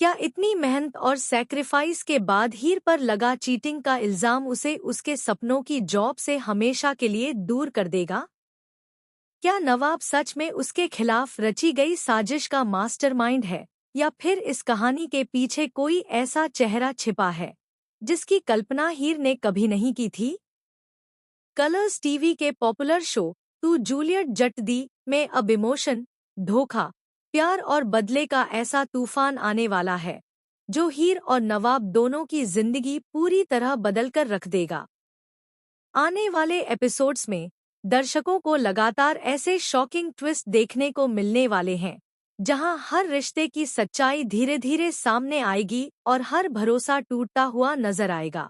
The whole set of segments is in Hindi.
क्या इतनी मेहनत और सैक्रिफाइस के बाद हीर पर लगा चीटिंग का इल्जाम उसे उसके सपनों की जॉब से हमेशा के लिए दूर कर देगा? क्या नवाब सच में उसके खिलाफ रची गई साजिश का मास्टरमाइंड है, या फिर इस कहानी के पीछे कोई ऐसा चेहरा छिपा है जिसकी कल्पना हीर ने कभी नहीं की थी? कलर्स टीवी के पॉपुलर शो तू जूलियट जट दी में अब इमोशन, धोखा, प्यार और बदले का ऐसा तूफान आने वाला है जो हीर और नवाब दोनों की जिंदगी पूरी तरह बदलकर रख देगा। आने वाले एपिसोड्स में दर्शकों को लगातार ऐसे शॉकिंग ट्विस्ट देखने को मिलने वाले हैं जहां हर रिश्ते की सच्चाई धीरे धीरे सामने आएगी और हर भरोसा टूटता हुआ नजर आएगा।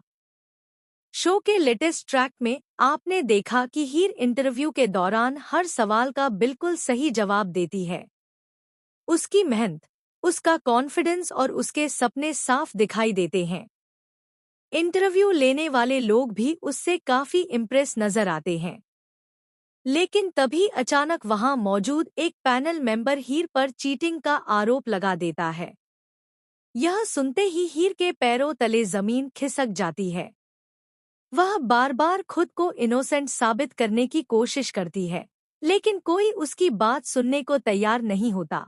शो के लेटेस्ट ट्रैक में आपने देखा कि हीर इंटरव्यू के दौरान हर सवाल का बिल्कुल सही जवाब देती है। उसकी मेहनत, उसका कॉन्फिडेंस और उसके सपने साफ दिखाई देते हैं। इंटरव्यू लेने वाले लोग भी उससे काफी इम्प्रेस नजर आते हैं। लेकिन तभी अचानक वहां मौजूद एक पैनल मेंबर हीर पर चीटिंग का आरोप लगा देता है। यह सुनते ही हीर के पैरों तले जमीन खिसक जाती है। वह बार बार खुद को इनोसेंट साबित करने की कोशिश करती है, लेकिन कोई उसकी बात सुनने को तैयार नहीं होता।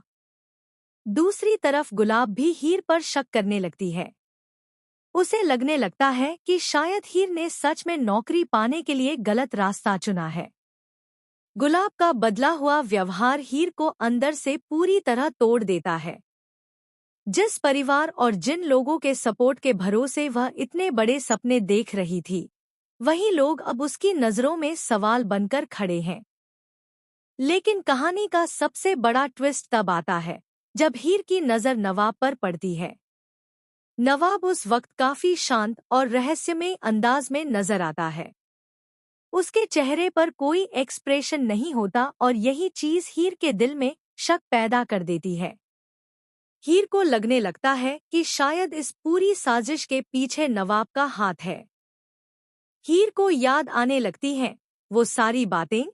दूसरी तरफ गुलाब भी हीर पर शक करने लगती है। उसे लगने लगता है कि शायद हीर ने सच में नौकरी पाने के लिए गलत रास्ता चुना है। गुलाब का बदला हुआ व्यवहार हीर को अंदर से पूरी तरह तोड़ देता है। जिस परिवार और जिन लोगों के सपोर्ट के भरोसे वह इतने बड़े सपने देख रही थी, वही लोग अब उसकी नजरों में सवाल बनकर खड़े हैं। लेकिन कहानी का सबसे बड़ा ट्विस्ट तब आता है जब हीर की नजर नवाब पर पड़ती है। नवाब उस वक्त काफी शांत और रहस्यमय अंदाज में नजर आता है। उसके चेहरे पर कोई एक्सप्रेशन नहीं होता और यही चीज हीर के दिल में शक पैदा कर देती है। हीर को लगने लगता है कि शायद इस पूरी साजिश के पीछे नवाब का हाथ है। हीर को याद आने लगती हैं वो सारी बातें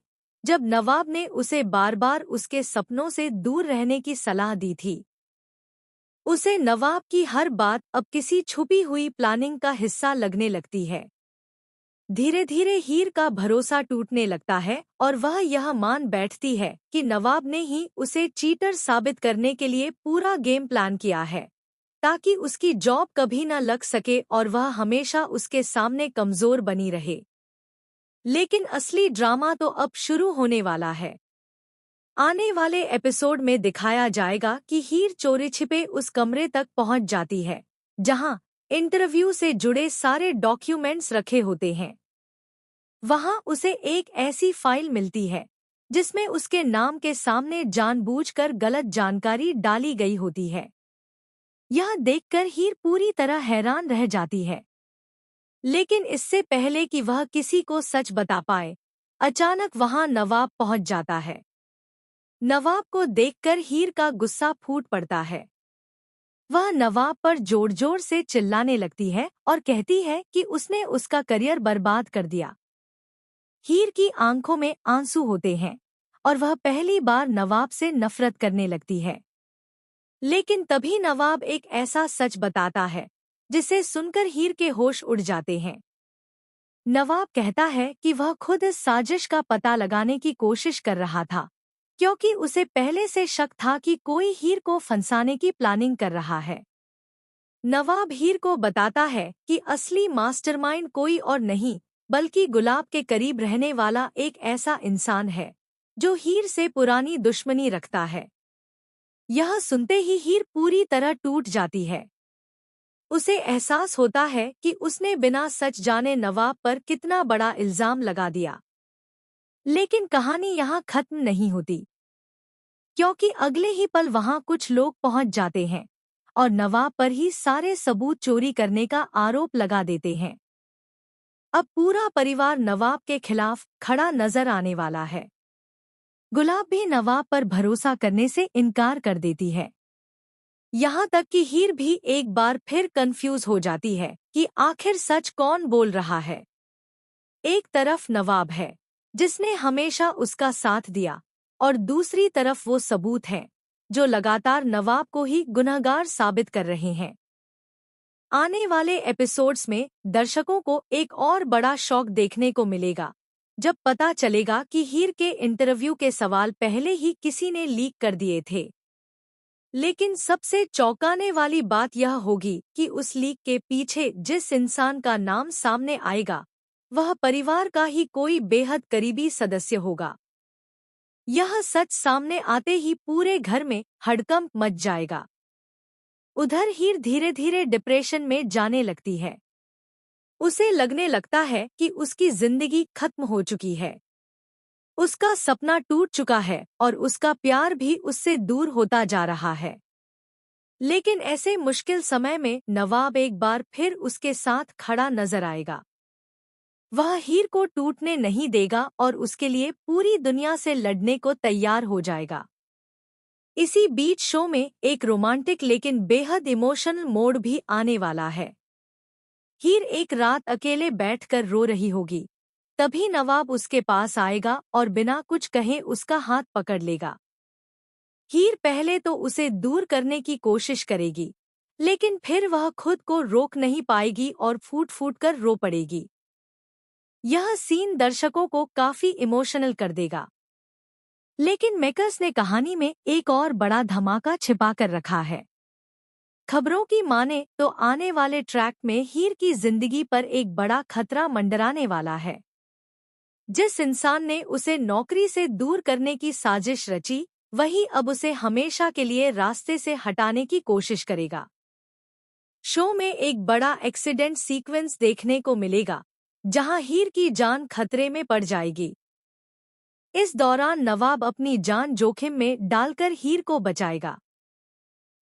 जब नवाब ने उसे बार बार उसके सपनों से दूर रहने की सलाह दी थी। उसे नवाब की हर बात अब किसी छुपी हुई प्लानिंग का हिस्सा लगने लगती है। धीरे धीरे हीर का भरोसा टूटने लगता है और वह यह मान बैठती है कि नवाब ने ही उसे चीटर साबित करने के लिए पूरा गेम प्लान किया है, ताकि उसकी जॉब कभी न लग सके और वह हमेशा उसके सामने कमजोर बनी रहे। लेकिन असली ड्रामा तो अब शुरू होने वाला है। आने वाले एपिसोड में दिखाया जाएगा कि हीर चोरी छिपे उस कमरे तक पहुंच जाती है जहां इंटरव्यू से जुड़े सारे डॉक्यूमेंट्स रखे होते हैं। वहां उसे एक ऐसी फाइल मिलती है जिसमें उसके नाम के सामने जानबूझकर गलत जानकारी डाली गई होती है। यह देखकर हीर पूरी तरह हैरान रह जाती है। लेकिन इससे पहले कि वह किसी को सच बता पाए, अचानक वहां नवाब पहुंच जाता है। नवाब को देखकर हीर का गुस्सा फूट पड़ता है। वह नवाब पर जोर जोर से चिल्लाने लगती है और कहती है कि उसने उसका करियर बर्बाद कर दिया। हीर की आंखों में आंसू होते हैं और वह पहली बार नवाब से नफरत करने लगती है। लेकिन तभी नवाब एक ऐसा सच बताता है जिसे सुनकर हीर के होश उड़ जाते हैं। नवाब कहता है कि वह खुद इस साजिश का पता लगाने की कोशिश कर रहा था, क्योंकि उसे पहले से शक था कि कोई हीर को फंसाने की प्लानिंग कर रहा है। नवाब हीर को बताता है कि असली मास्टरमाइंड कोई और नहीं बल्कि गुलाब के करीब रहने वाला एक ऐसा इंसान है जो हीर से पुरानी दुश्मनी रखता है। यह सुनते ही हीर पूरी तरह टूट जाती है। उसे एहसास होता है कि उसने बिना सच जाने नवाब पर कितना बड़ा इल्जाम लगा दिया। लेकिन कहानी यहाँ खत्म नहीं होती, क्योंकि अगले ही पल वहां कुछ लोग पहुंच जाते हैं और नवाब पर ही सारे सबूत चोरी करने का आरोप लगा देते हैं। अब पूरा परिवार नवाब के खिलाफ खड़ा नजर आने वाला है। गुलाब भी नवाब पर भरोसा करने से इनकार कर देती है। यहाँ तक कि हीर भी एक बार फिर कंफ्यूज हो जाती है कि आखिर सच कौन बोल रहा है। एक तरफ नवाब है जिसने हमेशा उसका साथ दिया और दूसरी तरफ वो सबूत हैं जो लगातार नवाब को ही गुनहगार साबित कर रहे हैं। आने वाले एपिसोड्स में दर्शकों को एक और बड़ा शॉक देखने को मिलेगा, जब पता चलेगा कि हीर के इंटरव्यू के सवाल पहले ही किसी ने लीक कर दिए थे। लेकिन सबसे चौंकाने वाली बात यह होगी कि उस लीक के पीछे जिस इंसान का नाम सामने आएगा, वह परिवार का ही कोई बेहद करीबी सदस्य होगा। यह सच सामने आते ही पूरे घर में हड़कंप मच जाएगा। उधर हीर धीरे धीरे डिप्रेशन में जाने लगती है। उसे लगने लगता है कि उसकी जिंदगी खत्म हो चुकी है। उसका सपना टूट चुका है और उसका प्यार भी उससे दूर होता जा रहा है। लेकिन ऐसे मुश्किल समय में नवाब एक बार फिर उसके साथ खड़ा नजर आएगा। वह हीर को टूटने नहीं देगा और उसके लिए पूरी दुनिया से लड़ने को तैयार हो जाएगा। इसी बीच शो में एक रोमांटिक लेकिन बेहद इमोशनल मोड़ भी आने वाला है। हीर एक रात अकेले बैठकर रो रही होगी। तभी नवाब उसके पास आएगा और बिना कुछ कहे उसका हाथ पकड़ लेगा। हीर पहले तो उसे दूर करने की कोशिश करेगी, लेकिन फिर वह खुद को रोक नहीं पाएगी और फूट फूट कर रो पड़ेगी। यह सीन दर्शकों को काफी इमोशनल कर देगा। लेकिन मेकर्स ने कहानी में एक और बड़ा धमाका छिपा कर रखा है। खबरों की माने तो आने वाले ट्रैक में हीर की जिंदगी पर एक बड़ा खतरा मंडराने वाला है। जिस इंसान ने उसे नौकरी से दूर करने की साजिश रची, वही अब उसे हमेशा के लिए रास्ते से हटाने की कोशिश करेगा। शो में एक बड़ा एक्सीडेंट सीक्वेंस देखने को मिलेगा, जहां हीर की जान खतरे में पड़ जाएगी। इस दौरान नवाब अपनी जान जोखिम में डालकर हीर को बचाएगा।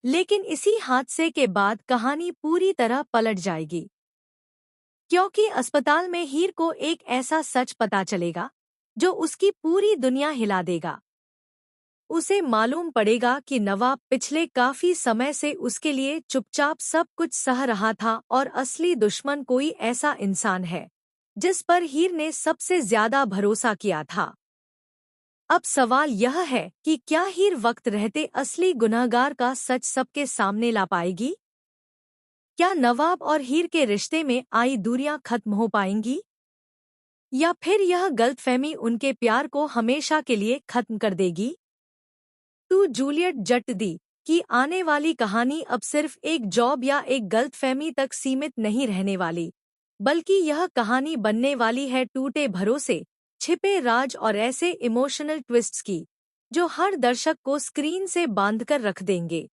लेकिन इसी हादसे के बाद कहानी पूरी तरह पलट जाएगी, क्योंकि अस्पताल में हीर को एक ऐसा सच पता चलेगा जो उसकी पूरी दुनिया हिला देगा। उसे मालूम पड़ेगा कि नवाब पिछले काफी समय से उसके लिए चुपचाप सब कुछ सह रहा था और असली दुश्मन कोई ऐसा इंसान है जिस पर हीर ने सबसे ज्यादा भरोसा किया था। अब सवाल यह है कि क्या हीर वक्त रहते असली गुनहगार का सच सबके सामने ला पाएगी? क्या नवाब और हीर के रिश्ते में आई दूरियां खत्म हो पाएंगी? या फिर यह गलतफहमी उनके प्यार को हमेशा के लिए खत्म कर देगी? टू जूलियट जट दी कि आने वाली कहानी अब सिर्फ एक जॉब या एक गलतफहमी तक सीमित नहीं रहने वाली, बल्कि यह कहानी बनने वाली है टूटे भरोसे, छिपे राज और ऐसे इमोशनल ट्विस्ट्स की जो हर दर्शक को स्क्रीन से बांधकर रख देंगे।